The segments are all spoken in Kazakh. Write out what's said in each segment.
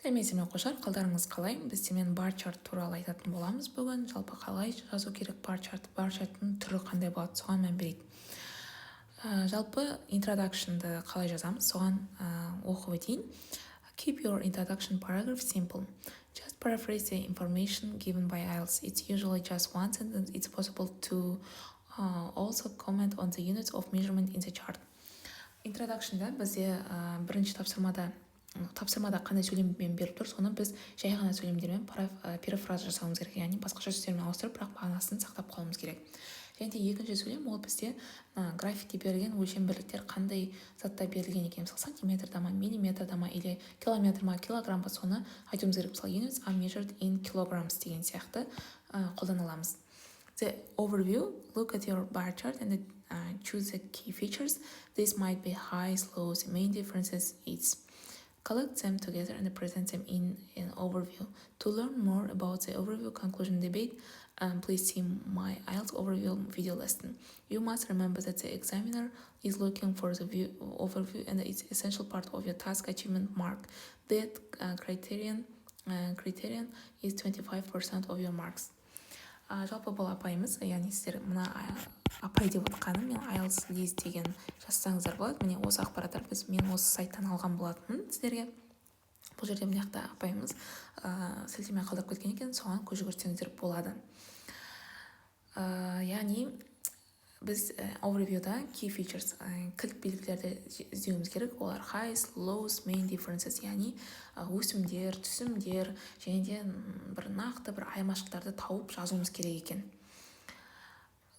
сәлеметсіздер ме оқушылар, қалдарыңыз қалай? Біз сенімен бар чарт туралы айтатын боламыз бүгін. Жалпы қалай жазу керек бар чарт? Бар чарттың түрі қандай болады? Соған мән берейік. Жалпы introduction-ды қалай жазамыз? Соған оқып өтейін. Keep your introduction paragraph simple. Just paraphrase the information given by IELTS. It's usually just one sentence. It's possible to also comment on the units of measurement in the chart. Introduction-да бізде бірінші тапсырмада қандай сөйлеммен беріп тұр, соны біз жай ғана сөйлемдермен перефраз жасауымыз керек, яғни басқаша сөздермен ауыстырып, бірақ мағынасын сақтап қалуымыз керек. Және де екінші сөйлем ол бізде графикте берілген өлшем бірліктер қандай затта берілген екен, мысалы сантиметрда ма, миллиметрда ма, или километр ма, килограмм ба, соны айтуымыз керек. Мысалы units are measured in kilograms деген сияқты қолдана аламыз. The overview, look at your bar chart and choose the key features. This might be highs, lows, main differences. It's collect them together and present them in an overview. To learn more about the overview conclusion debate, please see my IELTS overview video lesson. You must remember that the examiner is looking for the overview and it's essential part of your task achievement mark. That criterion is 25% of your marks. Жалпы бұл апайымыз, яғни сіздер мына апай деп отқаным, мен IELTS Liz деген жазсаңыздар болады. Міне осы ақпараттар мен осы сайттан алған болатынмын сіздерге. Бұл жерде мына жақта апайымыз сілтеме қалдырып кеткен екен, соған көз жүгіртсеңіздер болады. Яғни біз overviewда key features, кілт белгілерді іздеуіміз керек. Олар highs, lows, main differences, яғни өсімдер, түсімдер, және де бір нақты бір айырмашылықтарды тауып жазуымыз керек екен.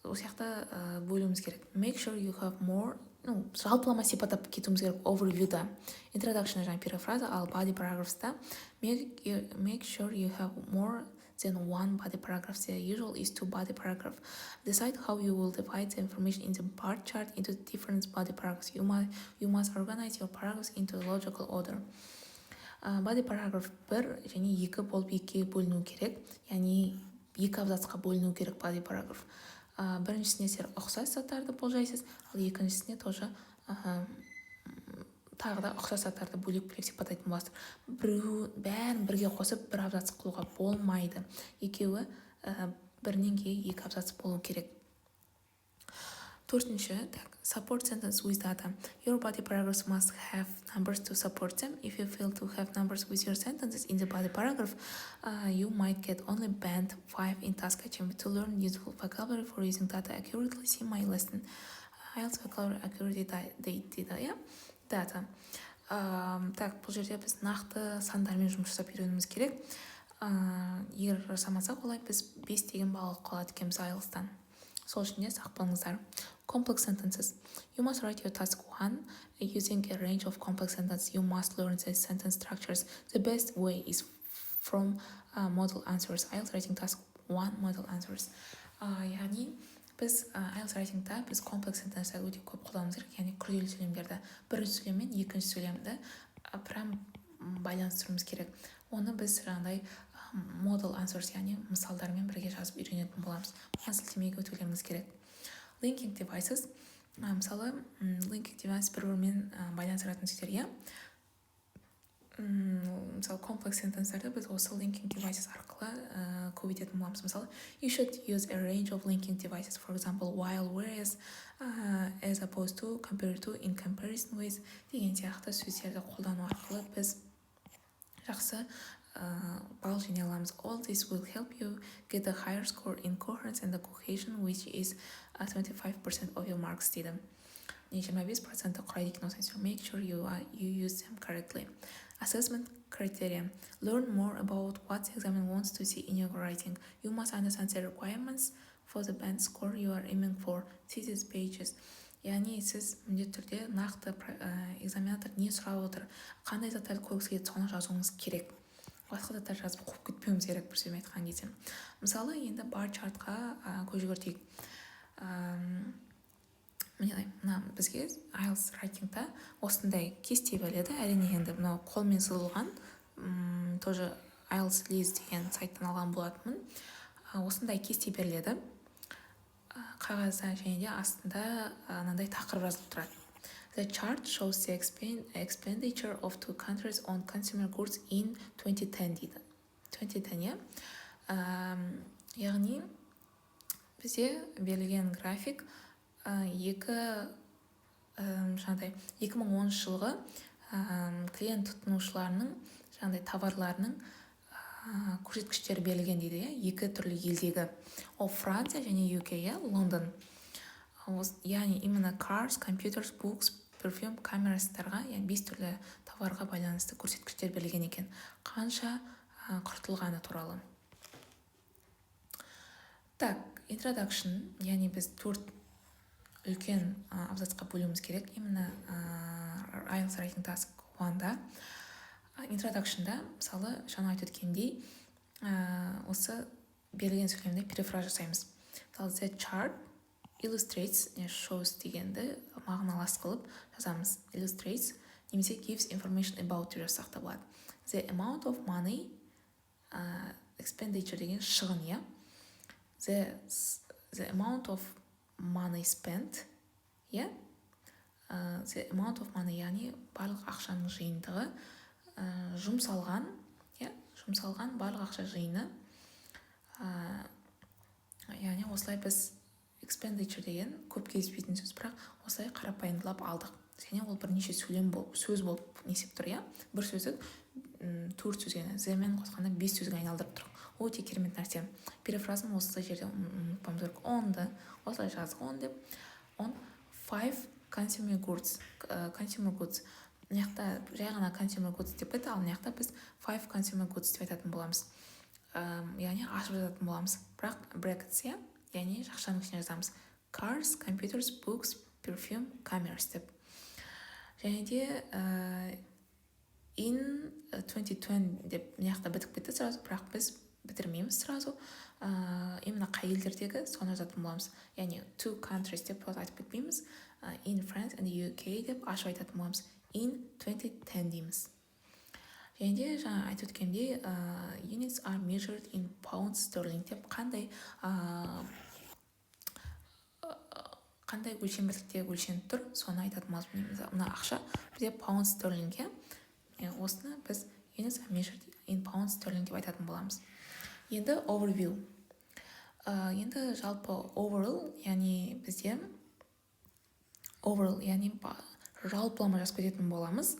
Осы сияқты бөлуіміз керек. Make sure you have more, жалпылама сипаттап кетуіміз керек overviewда. Introduction жаңа перефраза, ал body paragraphs-та make sure you have more than one body paragraph. The usual is 2 body paragraph. Decide how you will divide the information in the bar chart into different body paragraphs. You must organize your paragraphs into logical order. Body paragraph 1 және 2 болып 2-ге бөліну керек. Яғни 2 абзацқа бөліну керек body paragraph. Біріншісіне сіздер ұқсас заттарды болжайсыз, ал екіншісіне тоже тағы да ұқсас заттарды бөлек сипаттайтын боласыздар. Бәрін бірге қосып бір абзац қылуға болмайды. Екеуі бірінен кейін 2 абзац болу керек. Төртінші, support sentence with data. Your body paragraphs must have numbers to support them. If you fail to have numbers with your sentences in the body paragraph, you might get only band 5 in task achievement. To learn useful vocabulary for using data accurately, see my lesson. IELTS vocabulary accurately data. Бұл жерде біз нақты сандармен жұмыс жасап үйренуіміз керек. Егер жасамасақ, олай біз 5 деген балл қалады екенбіз IELTS-тан. Сол үшін де сақ болыңыздар. Complex sentences. You must write your task 1 using a range of complex sentences. You must learn the sentence structures. The best way is from model answers. IELTS writing task 1 model answers. Яғни біз IELTS writing-та біз complex sentences өте көп қолдануымыз керек, яғни күрделі сөйлемдерді бірінші сөйлем мен екінші сөйлемді прям байланыстыруымыз керек. Оны біз жаңағыдай model answers, яғни мысалдармен бірге жазып үйренетін боламыз. Бұған сілтемеге өтулеріңіз керек. Linking devices. Мысалы, linking device бір-бірімен байланыстыратын сөздер. Мысалы, complex sentence'лерді біз осы linking devices арқылы көбейтетін боламыз. Мысалы, you should use a range of linking devices. For example, while, whereas, as opposed to, compared to, in comparison with деген сияқты сөздерді қолдану арқылы біз жақсы балл жинай аламыз. All this will help you get a higher score in coherence and the cohesion, which is 25% of your marks дейді. 25% құрайды екен осы сөздер. Make sure you use them correctly. Assessment criteria. Learn more about what the examiner wants to see in your writing. You must understand the requirements for the band score you are aiming for. Thesis pages. Яғни сіз міндетті түрде нақты экзаменатор не сұрап отыр, қандай заттарды қойғысы келеді, соны жазуыңыз керек. Басқа заттар жазып қуып кетпеуіміз керек, бір сөзбен айтқан кезде. Мысалы, енді бар чартқа көз жүгіртейік. Мына бізге IELTS writing-та осындай кесте беріледі. Әрине енді мынау қолмен сызылған, тоже IELTS Liz деген сайттан алған болатынмын. Осындай кесте беріледі. Қағазда және де астында мынандай тақырып жазылып тұрады. The chart shows the expenditure of two countries on consumer goods in 2010 дейді. 2010, иә. Яғни бізде берілген график 2010 жылғы клиент тұтынушыларының товарларының көрсеткіштері берілген дейді, екі түрлі елдегі. Ол Франция және UK, Лондон. Яғни именно cars, computers, books, perfume, камерастарға, яғни 5 түрлі товарға байланысты көрсеткіштер берілген екен. Қанша құртылғаны туралы. Так, introduction, яғни біз 4 үлкен абзацқа бөлуіміз керек. Именно IELTS Writing Task 1-да. Introduction-да, мысалы, жаңа айтып өткендей, осы берілген сөйлемде перефраз жасаймыз. Мысалы, the chart illustrates, shows дегенді мағыналас қылып жазамыз. Illustrates, немесе gives information about деп жазсақ та болады. The amount of money, expenditure деген шығын, иә. The amount of money spent, иә. The amount of money, яғни барлық ақшаның жиынтығы, жұмсалған, иә, жұмсалған барлық ақша жиыны. Яғни осылай біз expenditure деген көп кездеспейтін сөз, бірақ осылай қарапайымдылап алдық. Және ол бірнеше сөз болып несеп тұр, иә. Бір сөзді 4 сөзге, змен қосқанда 5 сөзге айналдырып тұр. Өте керемет нәрсе. Перефразын осылай жерде ұмытпамыз керек. On'ды осылай жаздық. On деп, on 5 consumer goods. Consumer goods. Мынаяқта жай ғана consumer goods деп кетті, ал мынаяқта біз 5 consumer goods деп айтатын боламыз. Яғни ашып жазатын боламыз. Бірақ brackets, иә, яғни жақшаның ішіне жазамыз. Cars, computers, books, perfume, cameras деп. Және де in 2020 деп мынаяқта бітіп кетті сразу, бірақ біз бітірмейміз сразу. Именно қай елдердегі соны жазатын боламыз. Яғни two countries деп айтып кетпейміз. In France and UK деп ашып айтатын боламыз. In 2010 дейміз. Және де жаңа айтып өткендей, units are measured in pounds sterling деп қандай өлшемдікте өлшеніп тұр, соны айтатын боламыз. Мына ақша бізде pounds sterling-ге, осыны біз units are measured in pounds sterling деп айтатын боламыз. Енді overview. Енді жалпы overall, яғни бізде overall, яғни жалпылама жазып кететін боламыз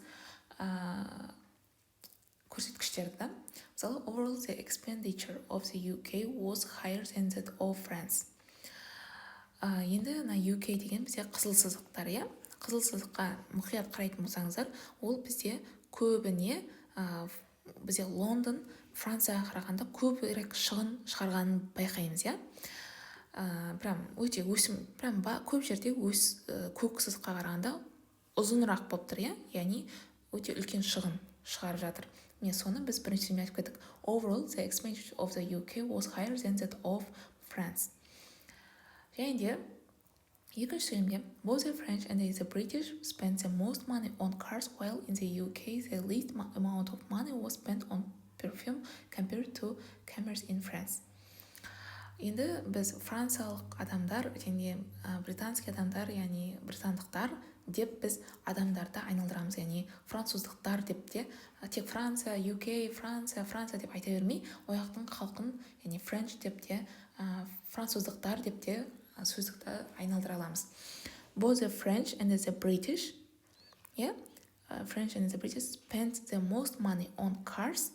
көрсеткіштерді. Мысалы, overall the expenditure of the UK was higher than that of France. Енді UK деген бізде қызыл сызықтар, иә. Қызыл сызыққа мұқият қарайтын болсаңыздар, ол бізде көбіне бізде Лондон, Францияға қарағанда көбірек шығын шығарғанын байқаймыз, иә. Прям өте өсім, прям көп жерде көк сызыққа қарағанда ұзынырақ болып тұр, иә. Яғни өте үлкен шығын шығарып жатыр. Міне соны біз бірінші сөйлемде айтып кеттік. Overall, the expenditure of the UK was higher than that of France. Және де екінші сөйлемде both the French and the British spent the most money on cars, while in the UK the least amount of money was spent on perfume compared to cameras in France. Енді біз франциялық адамдар және британский адамдар, яғни британдықтар деп біз адамдарды айналдырамыз, яғни француздықтар деп те тек Франция, UK, Франция деп айта бермей, ояқтың халқын, яғни French деп те француздықтар деп те сөздікті айналдыра аламыз. Both the French and the British, yeah, French and the British spent the most money on cars,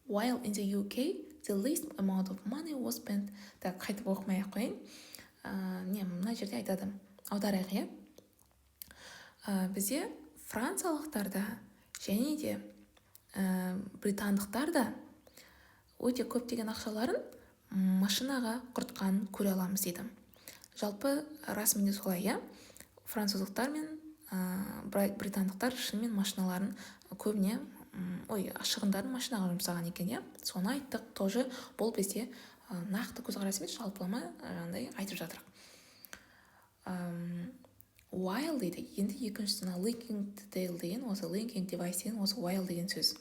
while in the UK the least amount of money was spent. Так, қайтып оқымай-ақ қойын. Мына жерде айтады. Аударайық, иә. Бізде франциялықтарда және де британдықтарда өте көптеген ақшаларын машинаға құртқанын көре аламыз дейді. Жалпы расымен де солай, иә. Француздықтар мен британдықтар шынымен машиналарын көбіне шығындарын машинаға жұмсаған екен, иә. Соны айттық, тоже бұл бізде нақты көзқарас емес, жалпылама жаңағыдай айтып жатыр. While дейді. Енді екіншісіне linking detail деген, осы linking device деген, осы while деген сөз.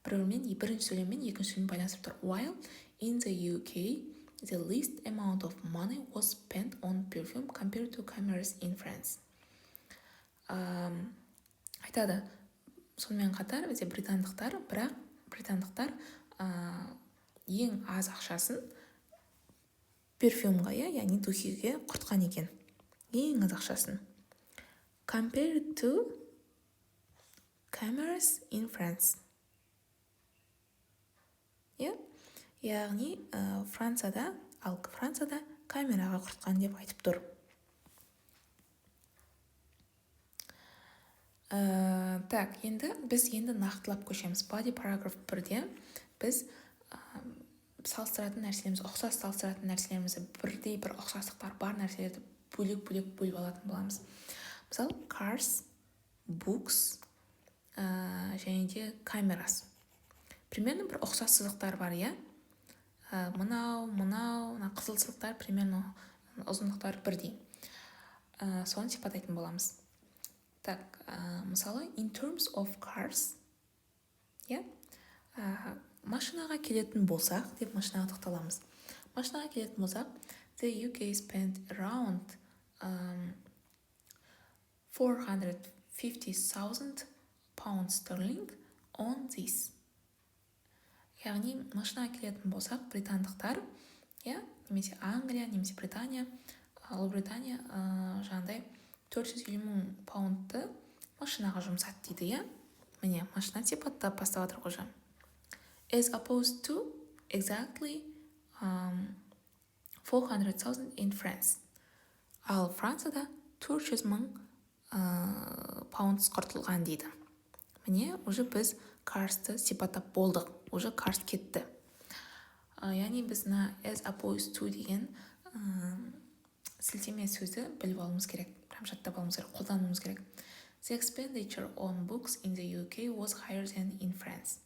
Бірінші сөйлеммен екінші сөйлем байланысып тұр. While in the UK the least amount of money was spent on perfume compared to cameras in France. айтады. Сонымен қатар бізде британдықтар ең аз ақшасын перфюмға, яғни духиге құртқан екен. Ең аз ақшасын. Compared to cameras in France. Яғни Францияда камераға құртқан деп айтып тұр. Так, біз нақтылап көшеміз. Body paragraph 1-де біз ұқсас салыстыратын нәрселерімізді, бірдей бір ұқсастықтар бар нәрселерді бөлек бөліп алатын боламыз. Мысалы, cars, books және де cameras. Примерно бір ұқсас сызықтар бар, мынау, қызыл сызықтар примерно ұзындықтар бірдей. Соны сипаттайтын боламыз. Так, мысалы, in terms of cars, машинаға келетін болсақ, деп машинаға тоқталамыз. Машинаға келетін болсақ, the UK spent around 450,000 pounds sterling on this. Яғни, машинаға келетін болсақ, британдықтар, немесе Англия, немесе Британия, Ұлыбритания жаңағыдай 450,000 паундты машинаға жұмсады дейді, Міне, машина сипаттап бастап жатыр қожа. As opposed to exactly 400,000 in France. Ал Францияда 400,000 паунд құртылған дейді. Міне, уже біз Карсты сипаттап болдық. Уже Карс кетті. Яғни біз as opposed to деген сілтеме сөзді біліп алуымыз керек. Жаттап алуымыз керек, қолдануымыз керек. The expenditure on books in the UK was higher than in France.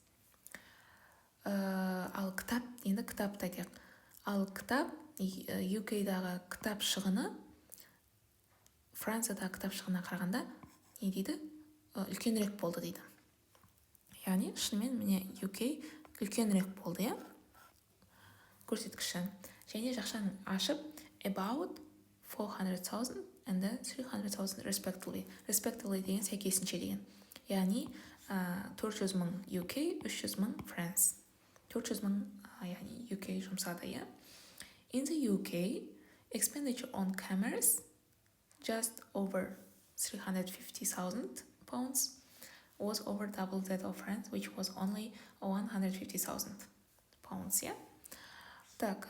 Ал кітап, кітапты айтайық. Ал кітап, UK-дағы кітап шығыны Франциядағы кітап шығынына қарағанда не дейді? Үлкенірек болды дейді. Яғни, шынымен міне UK үлкенірек болды, көрсеткіші. Және жақшаны ашып about 400,000 and 300,000 respectively. Respectively деген сәйкесінше деген. Яғни 400,000 UK, 300,000 France. 400,000 яғни UK жұмсады, In the UK, expenditure on cameras just over 350,000 pounds was over double that of France, which was only 150,000 pounds, Так,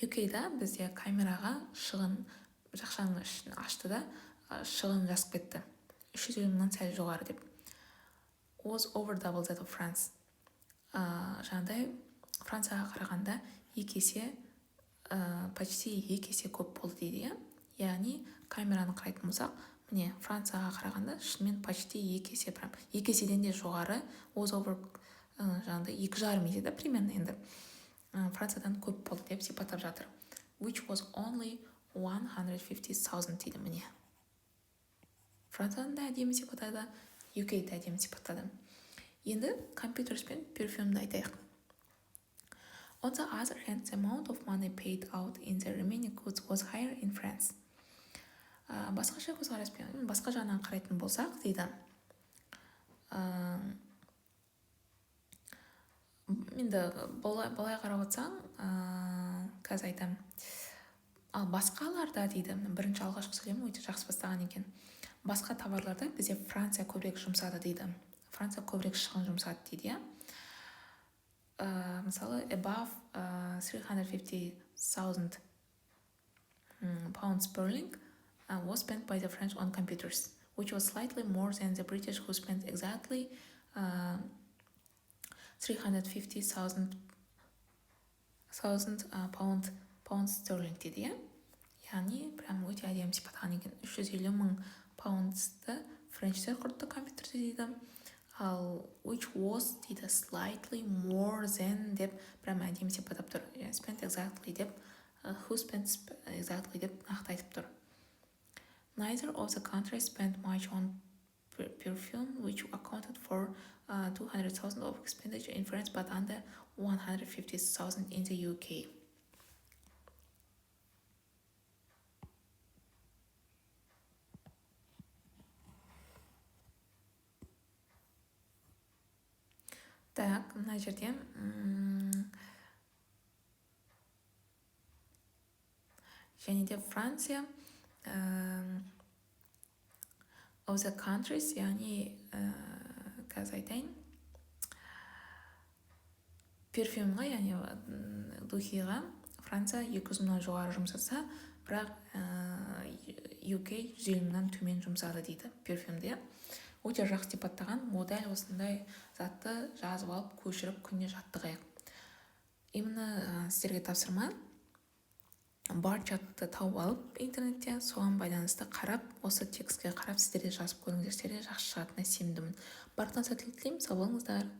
UK-да бізде камераға шығын, жақшаның ішін ашты да, шығын жазып кетті. 350,000-нан сәл жоғары деп. Was over double that of France. Жаңағыдай, Францияға қарағанда почти екі есе көп болды дейді, Яғни, камераны қарайтын болсақ, міне, Францияға қарағанда шынымен почти екі еседен де жоғары, was over, жаңағыдай, 2,5 есе да, примерно енді. Франциядан көп болды деп сипаттап жатыр. Which was only 150,000 дейді, міне. Францияны да әдемі сипаттады, UK-ді әдемі сипаттады. Енді computers пен перфюмді айтайық. On the other hand, the amount of money paid out in the remaining goods was higher in France. Басқаша көзқараспен, басқа жағынан қарайтын болсақ, дейді. Енді былай қарап отырсаң, қазір айтам. Ал басқаларда дейді, бірінші алғашқы сөйлемі өте жақсы бастаған екен. Басқа товарларда бізде Франция көбірек жұмсады дейді. Франция көбірек шығын жұмсады дейді, Мысалы, above 350,000 pounds sterling was spent by the French on computers, which was slightly more than the British who spent exactly 350,000 pounds sterling дейді, Яғни, прям өте әдемі сипаттаған екен. 350,000 poundsты френчтер құртты компьютерді дейді. Ал which was дейді slightly more than деп прям әдемі сипаттап тұр. Spent exactly деп, who spent exactly деп нақты айтып тұр. Neither of the countries spent much on perfume, which accounted for 200,000 of expenditure in France, but under 150,000 in the UK. Так, мына жерде және де Франция of the countries, яғни қазір айтайын, перфюмға, яғни духиға Франция 200 мыңнан жоғары жұмсаса, бірақ UK 150 мыңнан төмен жұмсады дейді перфюмде. Өте жақсы деп аттаған, дәл осындай затты жазып алып, көшіріп күніне жаттығайық. Именно сіздерге тапсырма, бар чатты тауып алып интернетте, соған байланысты қарап, осы текстке қарап сіздер де жазып көріңіздер, жақсы шығатынына сенімдімін. Барлықтарыңызға тілек тілеймін, сау болыңыздар.